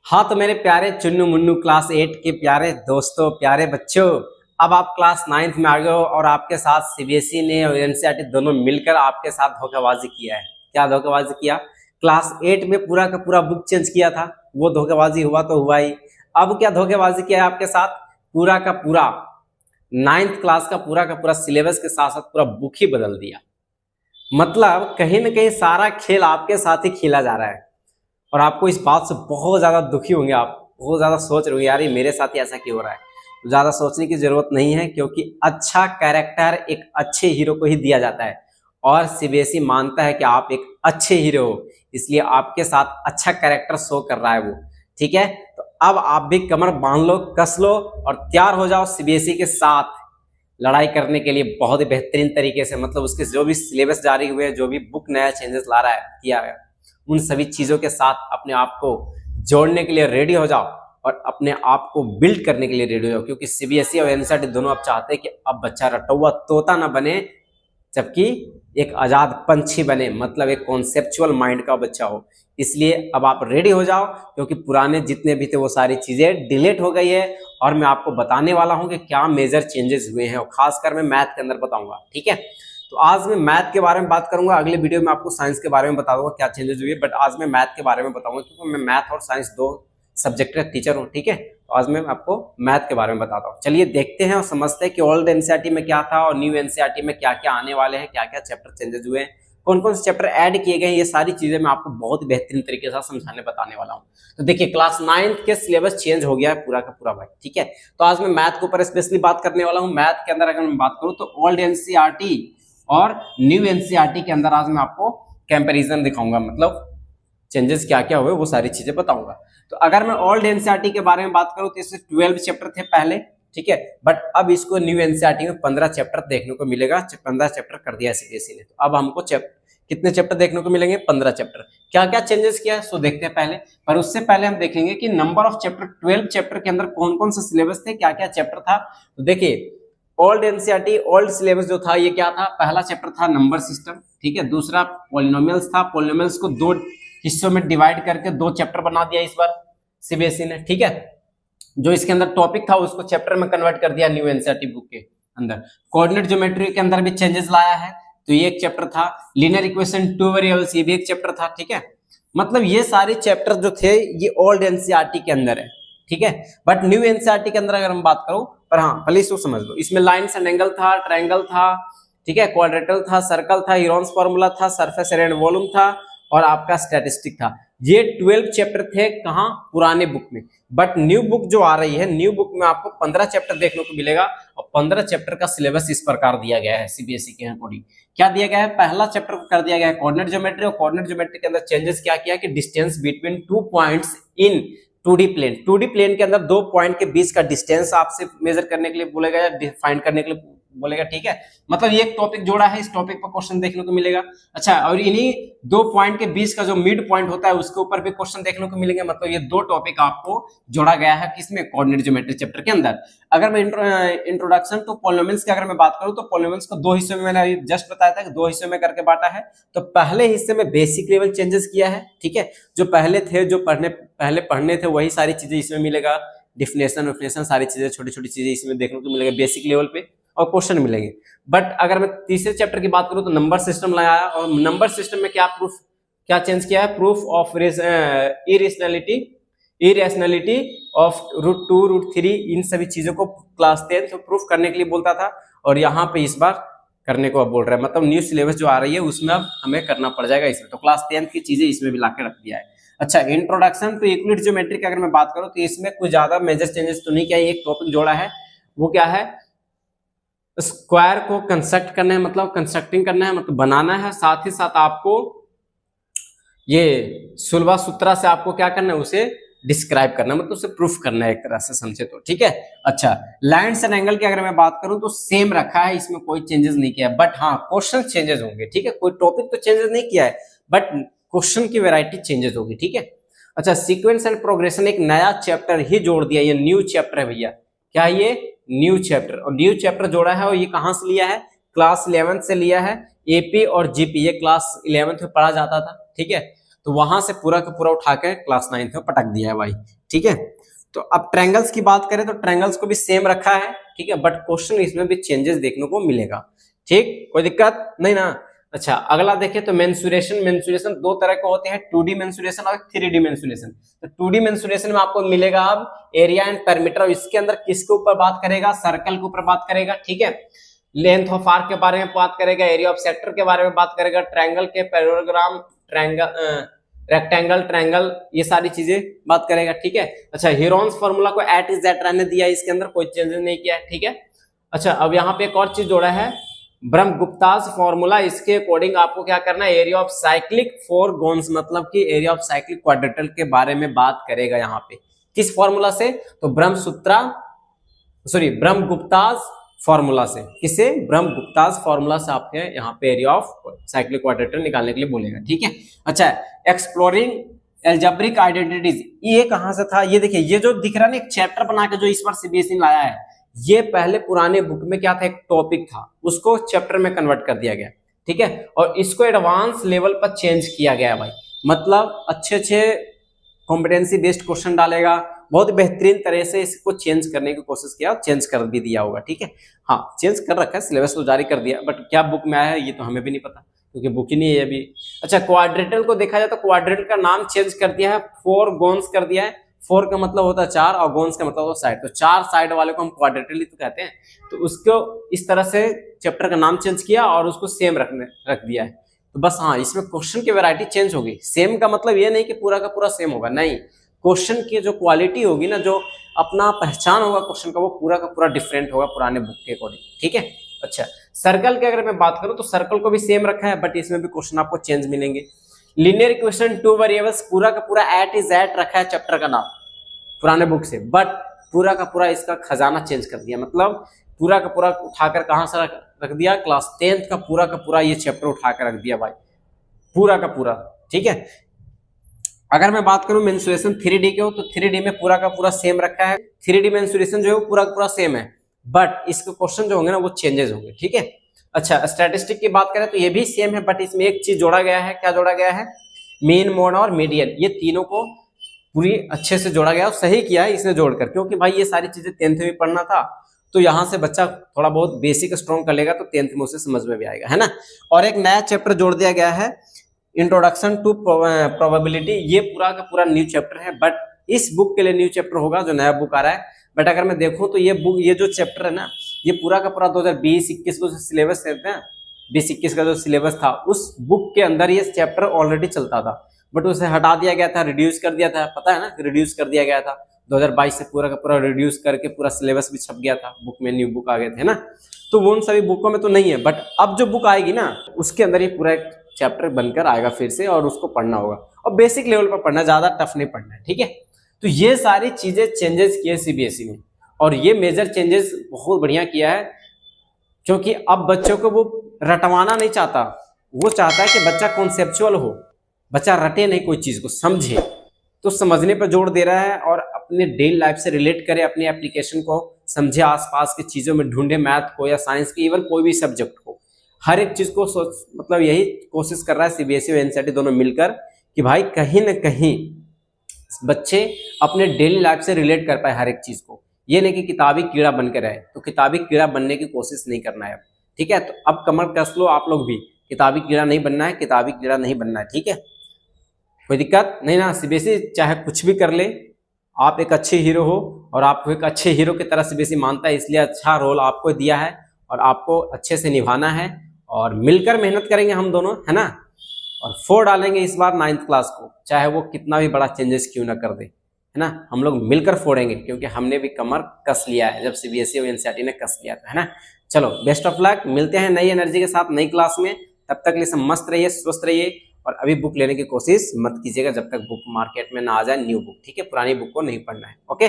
हाँ तो मेरे प्यारे चुन्नू मुन्नू क्लास 8 के प्यारे दोस्तों, प्यारे बच्चों, अब आप क्लास 9th में आ गए हो और आपके साथ सीबीएसई ने और एनसीईआरटी दोनों मिलकर आपके साथ धोखेबाजी किया है। क्या धोखेबाजी किया? क्लास 8 में पूरा का पूरा बुक चेंज किया था, वो धोखेबाजी हुआ तो हुआ ही। अब क्या धोखेबाजी किया है आपके साथ? पूरा का पूरा 9th क्लास का पूरा सिलेबस के साथ साथ पूरा बुक ही बदल दिया। मतलब कहीं ना कहीं सारा खेल आपके साथ ही खेला जा रहा है और आपको इस बात से बहुत ज्यादा दुखी होंगे। आप बहुत ज्यादा सोच रहे होंगे यार ये मेरे साथ ही ऐसा क्यों हो रहा है। तो ज्यादा सोचने की जरूरत नहीं है, क्योंकि अच्छा कैरेक्टर एक अच्छे हीरो को ही दिया जाता है और सीबीएसई मानता है कि आप एक अच्छे हीरो हो, इसलिए आपके साथ अच्छा कैरेक्टर शो कर रहा है वो। ठीक है, तो अब आप भी कमर बांध लो, कस लो और तैयार हो जाओ सीबीएसई के साथ लड़ाई करने के लिए बहुत ही बेहतरीन तरीके से। मतलब उसके जो भी सिलेबस जारी हुए, जो भी बुक नया चेंजेस ला रहा है किया है, उन सभी चीजों के साथ अपने आप को जोड़ने के लिए रेडी हो जाओ और अपने आप को बिल्ड करने के लिए रेडी हो जाओ। क्योंकि सीबीएसई और एनसीईआरटी दोनों अब चाहते हैं कि अब बच्चा रटा हुआ तोता ना बने, जबकि एक आजाद पंछी बने, मतलब एक कॉन्सेप्चुअल माइंड का बच्चा हो। इसलिए अब आप रेडी हो जाओ, क्योंकि पुराने जितने भी थे वो सारी चीजें डिलीट हो गई है और मैं आपको बताने वाला हूं कि क्या मेजर चेंजेस हुए हैं और खासकर मैं मैथ के अंदर बताऊंगा। ठीक है, तो आज मैं मैथ के बारे में बात करूंगा, अगले वीडियो में आपको साइंस के बारे में बता दूंगा क्या चेंजेस हुए, बट आज मैं मैथ के बारे में बताऊंगा क्योंकि मैं मैथ और साइंस दो सब्जेक्ट का टीचर हूँ। ठीक है, तो आज मैं आपको मैथ के बारे में बताता हूँ। चलिए देखते हैं और समझते हैं कि ओल्ड एनसीईआरटी में क्या था और न्यू एनसीईआरटी में क्या क्या आने वाले हैं, क्या क्या चैप्टर चेंजेस हुए हैं, कौन कौन से चैप्टर ऐड किए गए हैं। ये सारी चीजें मैं आपको बहुत ही बेहतरीन तरीके से समझाने बताने वाला हूँ। तो देखिए क्लास 9th के सिलेबस चेंज हो गया है पूरा का पूरा भाई। ठीक है, तो आज मैं मैथ के ऊपर स्पेशली बात करने वाला हूँ। मैथ के अंदर अगर मैं बात करूँ तो ओल्ड एनसीईआरटी और न्यू एनसीईआरटी के अंदर आज मैं आपको कंपैरिजन दिखाऊंगा, मतलब चेंजेस क्या क्या हुए वो सारी चीजें बताऊंगा। तो अगर मैं ओल्ड एनसीईआरटी के बारे में बात करूं तो इसमें 12 चैप्टर थे पहले। ठीक है, बट अब इसको न्यू एनसीईआरटी में 15 चैप्टर देखने को मिलेगा। 15 चैप्टर कर दिया सीबीएसई ने, तो अब हमको कितने चैप्टर देखने को मिलेंगे? 15 चैप्टर। क्या क्या चेंजेस किया है सो देखते हैं पहले, पर उससे पहले हम देखेंगे कि नंबर ऑफ चैप्टर 12 चैप्टर के अंदर कौन कौन से सिलेबस थे, क्या क्या चैप्टर था। तो देखिए ओल्ड एनसीईआरटी ओल्ड सिलेबस जो था ये क्या था? पहला चैप्टर था नंबर सिस्टम। ठीक है, दूसरा पॉलिनोमियल्स था। पॉलिनोमियल्स को दो हिस्सों में डिवाइड करके दो चैप्टर बना दिया इस बार सीबीएसई ने। ठीक है, जो इसके अंदर टॉपिक था उसको चैप्टर में कन्वर्ट कर दिया न्यू एनसीईआरटी बुक के अंदर। कोऑर्डिनेट ज्योमेट्री के अंदर भी चेंजेस लाया है, तो ये एक चैप्टर था। लीनियर इक्वेशन टू वेरिएबल्स ये भी एक चैप्टर था। ठीक है, मतलब ये सारे चैप्टर जो थे ये ओल्ड एनसीईआरटी के अंदर है। ठीक है, बट न्यू एनसीईआरटी के अंदर अगर हम बात करूं, पर हाँ पहले इसको समझ लो, इसमें लाइन्स एंड एंगल था, ट्रायंगल था, ठीक है, क्वाड्रेटल था, सर्कल था, हीरोन्स फॉर्मूला था, सरफेस एरिया एंड वॉल्यूम था और आपका स्टैटिस्टिक था। ये 12 चैप्टर थे कहां? पुराने बुक में। बट न्यू बुक जो आ रही है, न्यू बुक में आपको 15 चैप्टर देखने को मिलेगा और 15 चैप्टर का सिलेबस इस प्रकार दिया गया है सीबीएसई के अकॉर्डिंग। क्या दिया गया है? पहला चैप्टर को कर दिया गया है कोऑर्डिनेट ज्योमेट्री, और कोऑर्डिनेट ज्योमेट्री के अंदर चेंजेस क्या किया कि distance between two points in 2D plane. 2D plane के अंदर दो पॉइंट के बीच का डिस्टेंस आपसे मेजर करने के लिए बोलेगा या डिफाइन करने के लिए बोलेगा। ठीक है, मतलब ये एक टॉपिक जोड़ा है, इस टॉपिक पर क्वेश्चन देखने को मिलेगा। अच्छा, और इन्हीं दो पॉइंट के बीच का जो मिड पॉइंट होता है उसके ऊपर भी क्वेश्चन देखने को मिलेंगे। मतलब ये दो टॉपिक आपको जोड़ा गया है किसमें? कोऑर्डिनेट ज्योमेट्री चैप्टर के अंदर। अगर मैं इंट्रोडक्शन टू पॉलिनोमियल्स की अगर मैं बात करूं तो पॉलिनोमियल्स को दो हिस्सों में, मैंने जस्ट बताया था कि दो हिस्सों में करके बांटा है। तो पहले हिस्से में बेसिक लेवल चेंजेस किया है। ठीक है, जो पहले थे, जो पहले पढ़ने थे वही सारी चीजें इसमें मिलेगा। डिफिनेशन सारी चीजें, छोटी छोटी चीजें इसमें देखने को मिलेगा बेसिक लेवल पे और क्वेश्चन मिलेंगे। बट अगर मैं तीसरे चैप्टर की बात करूं तो नंबर सिस्टम लाया, और नंबर सिस्टम में क्या चेंज किया है? प्रूफ ऑफ इरेशनलिटी ऑफ √2 √3 इन सभी चीजों को क्लास 10 तो प्रूफ करने के लिए बोलता था, और यहाँ पे इस बार करने को अब बोल रहा है। मतलब न्यू सिलेबस जो आ रही है उसमें अब हमें करना पड़ जाएगा इसमें, तो क्लास 10 की चीजें इसमें भी लाके रख दिया है। अच्छा, इंट्रोडक्शन टू यूक्लिड ज्योमेट्री की अगर मैं बात करूं तो इसमें कुछ ज्यादा मेजर चेंजेस तो नहीं किया। एक टॉपिक जोड़ा है, वो क्या है? स्क्वायर को कंस्ट्रक्ट करना है, मतलब कंस्ट्रक्टिंग करना है, मतलब बनाना है। साथ ही साथ आपको ये सुलभा सूत्रा से आपको क्या करना है? उसे डिस्क्राइब करना है, मतलब उसे प्रूफ करना है एक तरह से, समझे तो। ठीक है, अच्छा, लाइन्स एंड एंगल की अगर मैं बात करूं तो सेम रखा है, इसमें कोई चेंजेस नहीं किया है। बट हाँ क्वेश्चन चेंजेस होंगे। ठीक है, कोई टॉपिक तो चेंजेस नहीं किया है, बट क्वेश्चन की वेराइटी चेंजेस होगी। ठीक है, अच्छा, सीक्वेंस एंड प्रोग्रेशन एक नया चैप्टर ही जोड़ दिया, ये न्यू चैप्टर है भैया। क्या ये? न्यू चैप्टर, और न्यू चैप्टर जोड़ा है, और ये कहां से लिया है? क्लास 11 से लिया है। एपी और जीपी ये क्लास 11 में पढ़ा जाता था। ठीक है, तो वहां से पूरा का पूरा उठा के क्लास 9 में पटक दिया है भाई, ठीक है। तो अब ट्रायंगल्स की बात करें तो ट्रायंगल्स को भी सेम रखा है, ठीक है, बट क्वेश्चन इसमें भी चेंजेस देखने को मिलेगा, ठीक, कोई दिक्कत नहीं ना। अच्छा, अगला देखें तो मेंसुरेशन। मेंसुरेशन दो तरह के होते हैं, 2D मेंसुरेशन और 3D मेंसुरेशन। तो 2D मेंसुरेशन में आपको मिलेगा अब एरिया एंड पेरीमीटर, और इसके अंदर किसके ऊपर बात करेगा, सर्कल के ऊपर बात करेगा, ठीक है। लेंथ ऑफ आर्क के बारे में बात करेगा, एरिया ऑफ सेक्टर के बारे में बात करेगा, ट्रायंगल के पैरेललोग्राम, ट्रायंगल, रेक्टेंगल, ट्रायंगल, ये सारी चीजें बात करेगा, ठीक है। अच्छा, हीरोन्स फार्मूला को एट इज दैट रहने दिया, इसके अंदर कोई चेंजेस नहीं किया है, ठीक है। अच्छा, अब यहाँ पे एक और चीज जोड़ा है, ब्रह्मगुप्तास फॉर्मूला। इसके अकॉर्डिंग आपको क्या करना है, एरिया ऑफ साइक्लिक फोर गोन्स, मतलब कि एरिया ऑफ साइक्लिक क्वाड्रेटल के बारे में बात करेगा यहाँ पे। किस फॉर्मूला से, तो ब्रह्मगुप्तास फॉर्मूला से। किसे, ब्रह्मगुप्तास फॉर्मूला से आपके यहाँ पे एरिया ऑफ साइक्लिक क्वाड्रेटल निकालने के लिए बोलेगा, ठीक है। अच्छा, एक्सप्लोरिंग एल्जेब्रिक आइडेंटिटीज, ये कहां से था, ये देखिए, ये जो दिख रहा है ना एक चैप्टर बना के जो इस बार सीबीएसई लाया है, ये पहले पुराने बुक में क्या था, एक टॉपिक था, उसको चैप्टर में कन्वर्ट कर दिया गया, ठीक है। और इसको एडवांस लेवल पर चेंज किया गया है भाई, मतलब अच्छे कॉम्पिटेंसी बेस्ड क्वेश्चन डालेगा, बहुत बेहतरीन तरह से इसको चेंज करने की कोशिश किया, चेंज कर भी दिया होगा, ठीक है। हाँ, चेंज कर रखा है, सिलेबस तो जारी कर दिया, बट क्या बुक में आया है ये तो हमें भी नहीं पता, क्योंकि बुक ही नहीं है अभी। अच्छा, क्वाड्रेटल को देखा जाए तो क्वाड्रेटल का नाम चेंज कर दिया है, 4 गोन्स कर दिया है। 4 का मतलब होता है 4 और गोन्स का मतलब होता है साइड, तो 4 साइड वाले को हम क्वाड्रेटल ही तो कहते हैं। तो उसको इस तरह से चैप्टर का नाम चेंज किया और उसको सेम रख दिया है। तो बस हाँ, इसमें क्वेश्चन की वैरायटी चेंज होगी। सेम का मतलब ये नहीं कि पूरा का पूरा सेम होगा, नहीं, क्वेश्चन की जो क्वालिटी होगी ना, जो अपना पहचान होगा क्वेश्चन का, वो पूरा का पूरा डिफरेंट होगा पुराने बुक के अकॉर्डिंग, ठीक है। अच्छा, सर्कल की अगर मैं बात करूं तो सर्कल को भी सेम रखा है, बट इसमें भी क्वेश्चन आपको चेंज मिलेंगे। लीनियर इक्वेशन 2 वेरिएबल्स, पूरा का पूरा एट इज एट रखा है चैप्टर का नाम पुराने बुक से, बट पूरा का पूरा इसका खजाना चेंज कर दिया, मतलब पूरा का पूरा उठाकर कहां से रख दिया, क्लास 10th का पूरा ये चैप्टर उठाकर रख दिया भाई, पूरा का पूरा, ठीक है। अगर मैं बात करूं मेंसुरेशन 3D के हो तो 3D में पूरा का पूरा सेम रखा है। 3D मेंसुरेशन जो है वो पूरा का पूरा सेम है, बट इसके क्वेश्चन जो होंगे ना वो चेंजेस होंगे, ठीक है। अच्छा, स्टैटिस्टिक की बात करें तो ये भी सेम है, बट इसमें एक चीज जोड़ा गया है। क्या जोड़ा गया है, मीन, मोड और मीडियन, ये तीनों को पूरी अच्छे से जोड़ा गया और सही किया है इसने जोड़कर, क्योंकि भाई ये सारी चीजें 10th में पढ़ना था, तो यहाँ से बच्चा थोड़ा बहुत बेसिक स्ट्रॉन्ग कर लेगा तो 10th में उसे समझ में भी आएगा, है ना। और एक नया चैप्टर जोड़ दिया गया है, इंट्रोडक्शन टू प्रोबेबिलिटी, ये पूरा का पूरा न्यू चैप्टर है, बट इस बुक के लिए न्यू चैप्टर होगा जो नया बुक आ रहा है। बट अगर मैं देखूं तो ये बुक, ये जो चैप्टर है ना, ये पूरा का पूरा 2020-21 को जो सिलेबस कहते हैं, 20-21 का जो सिलेबस था, उस बुक के अंदर ये चैप्टर ऑलरेडी चलता था, बट उसे हटा दिया गया था, रिड्यूस कर दिया था, पता है ना, रिड्यूस कर दिया गया था 2022 से, पूरा का पूरा रिड्यूस करके पूरा सिलेबस भी छप गया था, बुक में न्यू बुक आ गए थे ना। तो वो उन सभी बुकों में तो नहीं है, बट अब जो बुक आएगी ना उसके अंदर ये पूरा एक चैप्टर बनकर आएगा फिर से, और उसको पढ़ना होगा, और बेसिक लेवल पर पढ़ना, ज्यादा टफ नहीं पढ़ना है, ठीक है। तो ये सारी चीजें चेंजेस किए सीबीएसई ने, और ये मेजर चेंजेस बहुत बढ़िया किया है, क्योंकि अब बच्चों को वो रटवाना नहीं चाहता, वो चाहता है कि बच्चा कॉन्सेप्चुअल हो, बच्चा रटे नहीं, कोई चीज को समझे, तो समझने पर जोर दे रहा है और अपने डेली लाइफ से रिलेट करे, अपने एप्लीकेशन को समझे, आसपास की चीजों में ढूंढे, मैथ को या साइंस की, इवन कोई भी सब्जेक्ट हो, हर एक चीज को सोच, मतलब यही कोशिश कर रहा है सीबीएसई और एनसीईआरटी दोनों मिलकर कि भाई कहीं ना कहीं बच्चे अपने डेली लाइफ से रिलेट कर पाए हर एक चीज को, ये नहीं कि किताबी कीड़ा बनकर रहे, तो किताबी कीड़ा बनने की कोशिश नहीं करना है, ठीक है। तो अब कमर कस लो आप लोग भी, किताबी कीड़ा नहीं बनना है, किताबी कीड़ा नहीं बनना है, ठीक है, कोई दिक्कत नहीं ना। सीबीएसई चाहे कुछ भी कर ले, आप एक अच्छे हीरो हो, और आपको एक अच्छे हीरो की तरह सीबीएसई मानता है, इसलिए अच्छा रोल आपको दिया है और आपको अच्छे से निभाना है, और मिलकर मेहनत करेंगे हम दोनों, है ना, और फोड़ डालेंगे इस बार 9th क्लास को, चाहे वो कितना भी बड़ा चेंजेस क्यों ना कर दे, है ना, हम लोग मिलकर फोड़ेंगे, क्योंकि हमने भी कमर कस लिया है जब सीबीएसई और एनसीईआरटी ने कस लिया था, है ना। चलो, बेस्ट ऑफ लक, मिलते हैं नई एनर्जी के साथ नई क्लास में, तब तक के लिए सब मस्त रहिए, स्वस्थ रहिए, और अभी बुक लेने की कोशिश मत कीजिएगा जब तक बुक मार्केट में ना आ जाए न्यू बुक, ठीक है, पुरानी बुक को नहीं पढ़ना है, ओके।